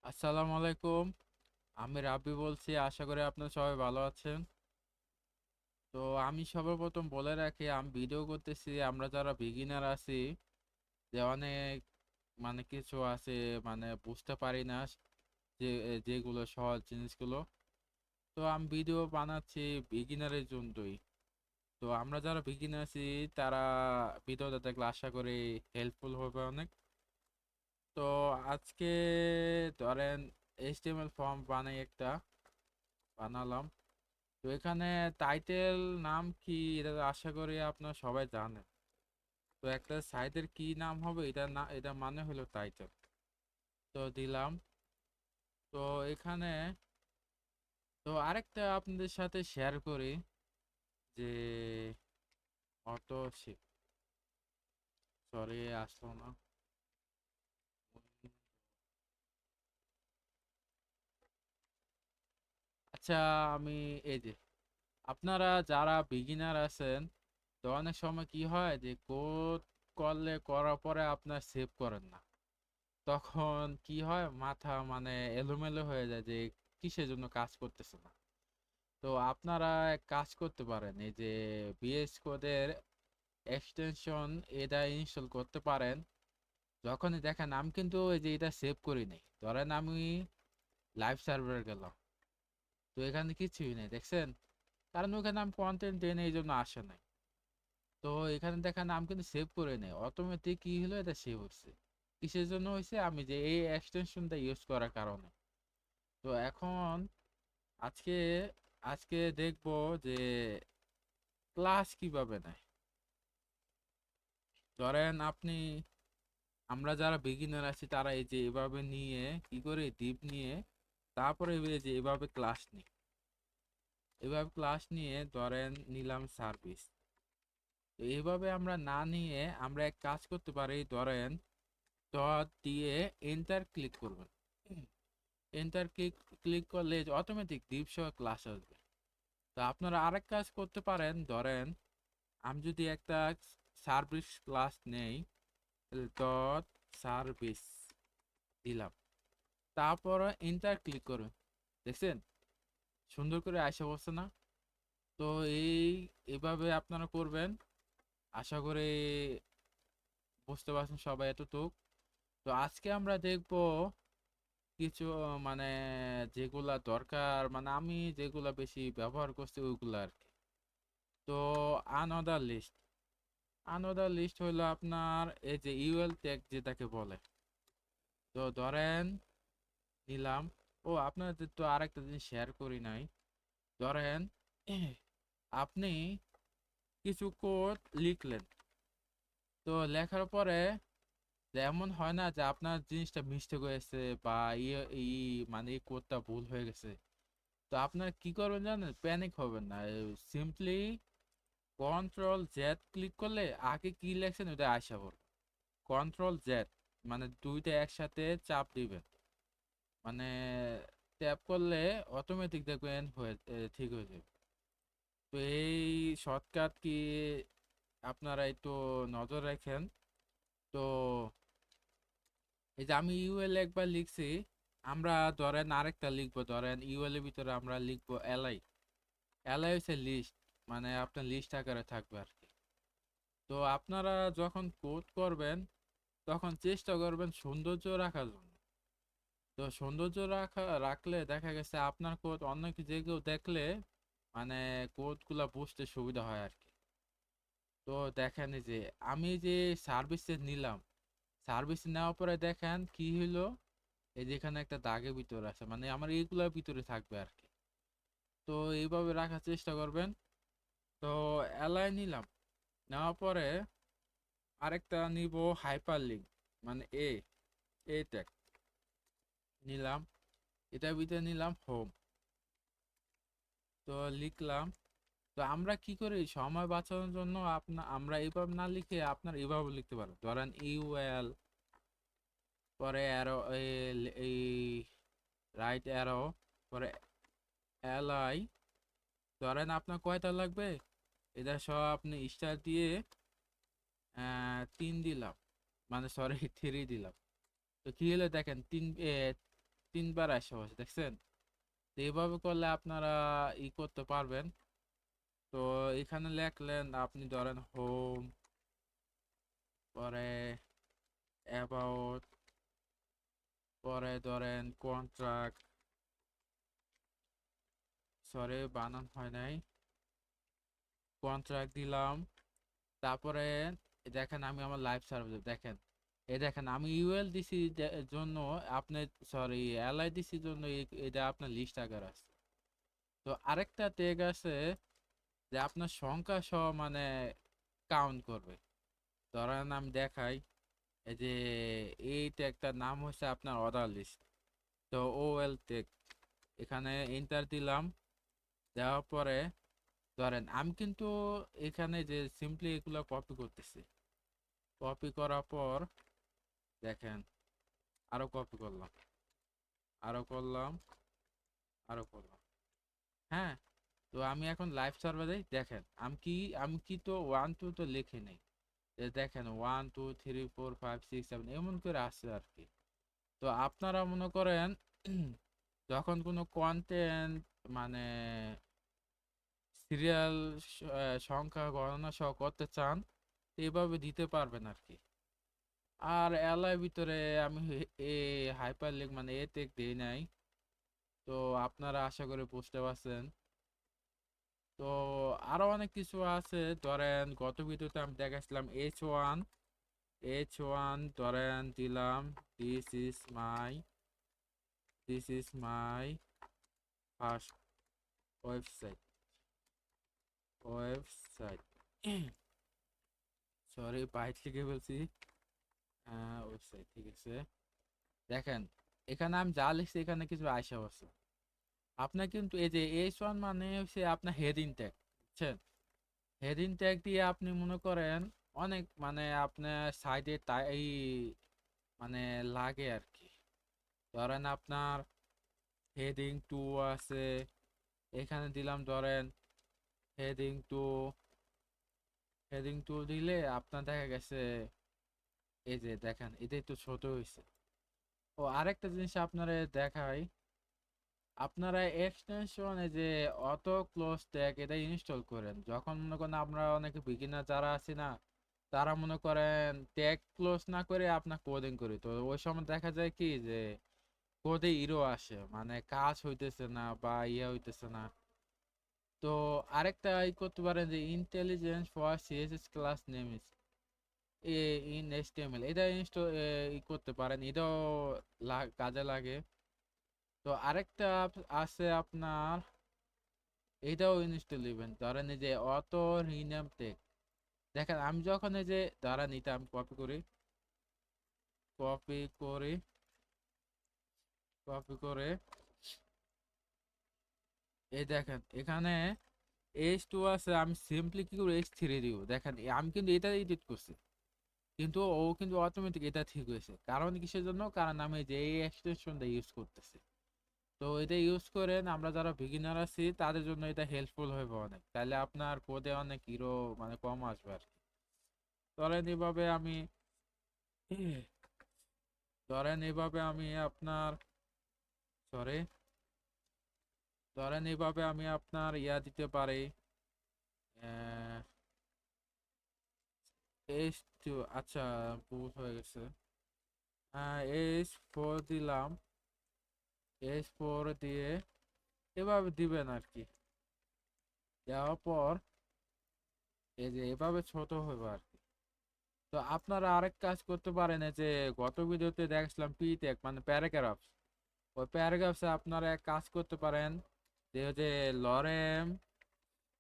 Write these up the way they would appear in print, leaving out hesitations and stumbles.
আসসালামু আলাইকুম। আমি রাব্বি বলছি, আশা করি আপনারা সবাই ভালো আছেন। তো আমি সর্বপ্রথম বলে রাখি, আমি ভিডিও করতেছি, আমরা যারা বিগিনার আছি, যে অনেক কিছু আছে, বুঝতে পারি না, যে যেগুলো সহজ জিনিসগুলো। তো আমি ভিডিও বানাচ্ছি বিগিনারের জন্যই। তো আমরা যারা বিগিনার আছি, তারা ভিডিওটা দেখলে আশা করি হেল্পফুল হবে অনেক। তো আজকে ধরেন এইচটিএমএল ফর্ম বানালাম। তো এখানে টাইটেল নাম কি, এটা তো আশা করি আপনারা সবাই জানেন। তো একটা সাইটের কি নাম হবে, এটা মানে হলো টাইটেল। তো দিলাম। তো এখানে তো আরেকটা আপনাদের সাথে শেয়ার করি, যে অটো সরি আসলো না। আচ্ছা, আমি এই যে আপনারা যারা বিগিনার আছেন, তো অনেক সময় কি হয় যে কোড করার পরে আপনার সেভ করেন না। তখন কি হয়, মাথা এলোমেলো হয়ে যায় যে কিসের জন্য কাজ করতেছে না। তো আপনারা এক কাজ করতে পারেন, এই যে বিএস কোডের এক্সটেনশন, এটা ইনস্টল করতে পারেন। যখনই দেখেন, আমি কিন্তু এই যে এটা সেভ করি নাই, ধরেন আমি লাইভ সার্ভারে গেলাম, তো এখানে কিছুই নেই, দেখছেন? কারণ ওখানে আমি কন্টেন্ট দেই না, এই জন্য আসে নাই। তো এখানে দেখেন আমি কিন্তু সেভ করে নেই, অটোমেটিক কি হলো, এটা সেভ হচ্ছে। কিসের জন্য হয়েছে, আমি যে এই এক্সটেনশনটা ইউজ করার কারণে। তো এখন আজকে আজকে দেখবো যে ক্লাস কিভাবে নেয়। ধরেন আমরা যারা বিগিনার আছি, তারা এই যে এভাবে নিয়ে কি করে ডিপ নিয়ে, তারপরে এই যে এভাবে ক্লাস নিই। এভাবে ক্লাস নিয়ে ধরেন নিলাম সার্ভিস। তো এইভাবে আমরা না নিয়ে আমরা এক কাজ করতে পারি, ধরেন ডট দিয়ে এন্টার ক্লিক করবেন। এন্টার ক্লিক করলে অটোমেটিক ডিপ সহ ক্লাস আসবে। তো আপনারা আরেক কাজ করতে পারেন, ধরেন আমি যদি একটা সার্ভিস ক্লাস নেই, ডট সার্ভিস দিলাম, তারপর এন্টার ক্লিক করুন। দেখছেন সুন্দর করে আইসা বসছে না? তো এইভাবে আপনারা করবেন। আশা করি বুঝতে পারছেন সবাই এতটুক। তো আজকে আমরা দেখব কিছু, মানে যেগুলা দরকার, আমি যেগুলা বেশি ব্যবহার করছি ওইগুলা আর কি। তো আনঅর্ডার লিস্ট আনঅর্ডার লিস্ট হলো আপনার এই যে ইউএল ট্যাগ যেটাকে বলে। তো ধরেন নিলাম। ও, আপনাদের তো আরেকটা জিনিস শেয়ার করি নাই। ধরেন আপনি কিছু কোড লিখলেন। তো লেখার পরে যে এমন হয় না যে আপনার জিনিসটা মিস্টেক হয়েছে, বা ইয়ে ই মানে এই কোডটা ভুল হয়ে গেছে। তো আপনার কি করবেন জানেন, প্যানিক হবেন না। সিম্পলি কন্ট্রোল জেড ক্লিক করলে আগে কি লেখছেন ওটা আসা পড়বে। কন্ট্রোল জেড মানে দুইটা একসাথে চাপ দিবেন, মানে ট্যাপ করলে অটোমেটিক দেখবেন ঠিক হয়ে যাবে। তো এই শর্টকাট কি আপনারা একটু নজর রাখেন। তো এই যে আমি ইউএল একবার লিখছি, আমরা ধরেন আরেকটা লিখবো। ধরেন ইউএল এর ভিতরে আমরা লিখবো এলআই। এলআই হচ্ছে লিস্ট, মানে আপনার লিস্ট আকারে থাকবে আর কি। তো আপনারা যখন কোড করবেন, তখন চেষ্টা করবেন সৌন্দর্য রাখার জন্য। তো সৌন্দর্য রাখলে দেখা গেছে আপনার কোড অন্য যে কেউ দেখলে মানে কোড গুলা বুঝতে সুবিধা হয় আর কি। তো দেখেন এই যে আমি যে সার্ভিসে নিলাম, সার্ভিস নেওয়ার পরে দেখেন কি হইলো, এই যে এখানে একটা দাগের ভিতরে আছে, মানে আমার এইগুলোর ভিতরে থাকবে আর কি। তো এইভাবে রাখার চেষ্টা করবেন। তো অ্যালাই নিলাম, নেওয়ার পরে আরেকটা নিব হাইপার লিঙ্ক, মানে এ ট্যাগ নিলাম। এটার ভিতরে নিলাম হোম। তো লিখলাম। তো আমরা কি করি, সময় বাঁচানোর জন্য আমরা এইভাবে না লিখে আপনার এইভাবে লিখতে পারেন। ধরেন ইউএল, পরে অ্যারো, এই রাইট অ্যারো, পরে এলআই। ধরেন আপনার কয়টা লাগবে, এটা সব আপনি স্টার দিয়ে 3 দিলাম, মানে সরি 3 দিলাম। তো কি হলো দেখেন, 3 3বার আসা হয়েছে, দেখছেন? তো এইভাবে করলে আপনারা করতে পারবেন। তো এখানে লেখলেন, আপনি ধরেন হোম, পরে অ্যাবাউট, পরে ধরেন কন্ট্রাক্ট, সরি বানান হয় নাই, কন্ট্রাক্ট দিলাম। তারপরে দেখেন আমি আমার লাইভ সার্ভিস দেখেন, এই দেখেন আমি ইউএল দিছি জন্য আপনি, সরি এলআই দিছি জন্য এটা আপনার লিস্ট আকার আছে। তো আরেকটা ট্যাগ আছে যে আপনার সংখ্যা সহ মানে কাউন্ট করবে। ধরেন আমি দেখাই, এই যে এই ট্যাগটার নাম হচ্ছে আপনার অর্ডার লিস্ট। তো ওএল ট্যাগ এখানে এন্টার দিলাম, দেওয়ার পরে ধরেন আমি কিন্তু এখানে যে সিম্পলি এগুলো কপি করতেছি, কপি করার পর দেখেন আরো কপি করলাম, আরো করলাম, আরো করলাম। হ্যাঁ, তো আমি এখন লাইভ সার্ভারে দেখেন আমি কি তো 1 2 তো লিখে নেই, দেখেন 1 2 3 4 5 6 7 এমন করে আসছে আর কি। তো আপনারা মনে করেন যখন কোনো কন্টেন্ট মানে সিরিয়াল সংখ্যা গণনা সহ করতে চান, তো এভাবে দিতে পারবেন আর কি। আর এলআই ভিতরে আমি এ হাইপার লিঙ্ক মানে এ টেক দেই নাই। তো আপনারা আশা করি বুঝতে পারছেন। তো আরো অনেক কিছু আছে, ধরেন গত ভিডিওতে আমি দেখাচ্ছিলাম এইচ ওয়ান ধরেন দিলাম, this is my this is my first website website sorry বাইট লিখে বলছি, ওয়েবসাইট ঠিক আছে। দেখেন এখানে আমি যা লিখছি এখানে কিছু আইসা আছে। আপনার কিন্তু এই যে এইচ ওয়ান মানে হচ্ছে আপনার হেডিং ট্যাগ, বুঝছেন? হেডিং ট্যাগ দিয়ে আপনি মনে করেন অনেক মানে আপনার সাইডে তাই মানে লাগে আর কি। ধরেন আপনার হেডিং 2 আছে, এখানে দিলাম ধরেন হেডিং 2, হেডিং 2 দিলে আপনার দেখা গেছে এই যে দেখেন এটাই তো ছোট হয়েছে। ও আরেকটা জিনিস আপনারা দেখাই, আপনারা এক্সটেনশন এই যে অটো ক্লোজ ট্যাগ এটা ইনস্টল করেন যখন মনে করেন আমরা অনেকে বিগিনার যারা আছি না, তারা মনে করেন ট্যাগ ক্লোজ না করে আপনার কোডিং করি, তো ওই সময় দেখা যায় কি যে কোডে ইরো আসে, মানে কাজ হইতেছে না বা হইতেছে না। তো আরেকটা করতে পারেন যে intelligence for CSS class name in HTML, এটা ইনস্টল করতে পারেন, এটাও কাজে লাগে। তো আরেকটা আছে আপনার, এটাও ইনস্টল দিবেন, ধরেন এই যে অটো রিনেম টেক। দেখেন আমি যখন এই যে ধরেন এটা আমি কপি করি কপি করে এই দেখেন এখানে এইচ 2 আছে, আমি সিম্পলি কি করে এইচ 3 দিব, দেখেন আমি কিন্তু এটা এডিট করছি, কিন্তু ও কিন্তু অটোমেটিক এটা ঠিক হয়েছে। কারণ কিসের জন্য? কারণ আমি যে এই এক্সটেনশনটা ইউজ করতেছি। তো এটা ইউজ করেন, আমরা যারা বিগিনার আছি তাদের জন্য এটা হেল্পফুল হবে অনেক, তাহলে আপনার কোডে অনেক হিরো মানে কম আসবে আর কি। ধরেন এভাবে আমি ধরেন এভাবে আমি আপনার সরি ধরেন এভাবে আমি আপনার দিতে পারি, এইচ 2, আচ্ছা ভুল হয়ে গেছে, এইচ 4 দিলাম, এইচ 4 দিয়ে এভাবে দিবেন আর কি। দেওয়ার পর এই যে এভাবে ছোট হবে আর কি। তো আপনারা আরেক কাজ করতে পারেন, এই যে গত ভিডিওতে দেখছিলাম পি ট্যাগ মানে প্যারাগ্রাফ, ওই প্যারাগ্রাফে আপনারা এক কাজ করতে পারেন যে ওই যে লরেম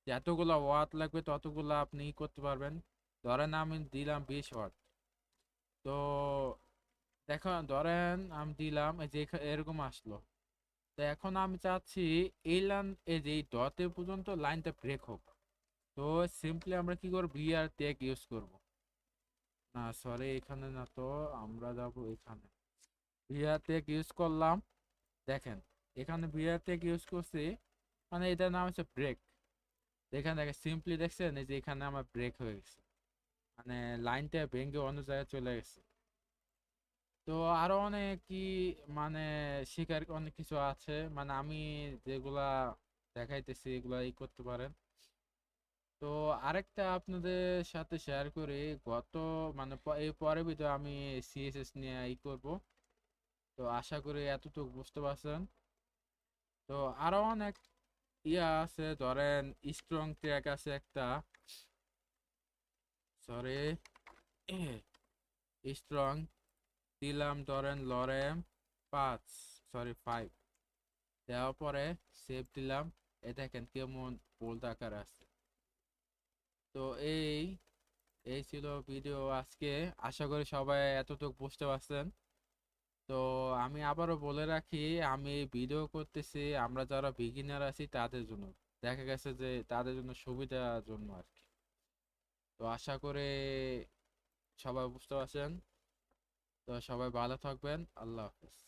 যতগুলো ওয়াট লাগবে ততগুলো আপনি করতে পারবেন। ধরেন আমি দিলাম 20 ওয়াট। তো দেখুন ধরেন আমি দিলাম এই যে এরকম আসলো। তো এখন আমি চাচ্ছি এই লাইন এই যে এই ডটে পর্যন্ত লাইনটা ব্রেক হোক। তো সিম্পলি আমরা কি করব, বিআর ট্যাগ ইউজ করব। না সরি এখানে না, তো আমরা যাব এখানে, বিআর ট্যাগ ইউজ করলাম। দেখেন এখানে বিআর ট্যাগ ইউজ করছি, মানে এটার নাম হচ্ছে ব্রেক। এখানে দেখেন সিম্পলি দেখছেন এই যে এখানে আমার ব্রেক হয়ে গেছে, মানে লাইনটা ভেঙে অন্য জায়গায় চলে গেছে। তো আরো অনেক কি মানে শিখার অনেক কিছু আছে, মানে আমি যেগুলা দেখাইতেছি এগুলা করতে পারেন। তো আরেকটা আপনাদের সাথে শেয়ার করি, গত মানে এই পরের ভিডিও আমি সিএসএস নিয়ে করব। তো আশা করি এতটুকু বুঝতে পারছেন। তো আরো অনেক আছে, ধরেন স্ট্রং ট্র্যাক আছে একটা, সরি, স্ট্রং দিলাম, ধরেন লরেম 5, সরি 5 দেওয়ার পরে সেভ দিলাম। এ দেখেন কেমন বোল্ড আকার আছে। তো এই এই ছিল ভিডিও আজকে। আশা করি সবাই এতটুকু বুঝতে পারছেন। তো আমি আবারও বলে রাখি, আমি ভিডিও করতেছি আমরা যারা বিগিনার আছি তাদের জন্য, দেখা গেছে যে তাদের জন্য সুবিধার জন্য আর কি। তো আশা করে সবাই বুঝতে পারছেন। তো সবাই ভালো থাকবেন, আল্লাহ হাফেজ।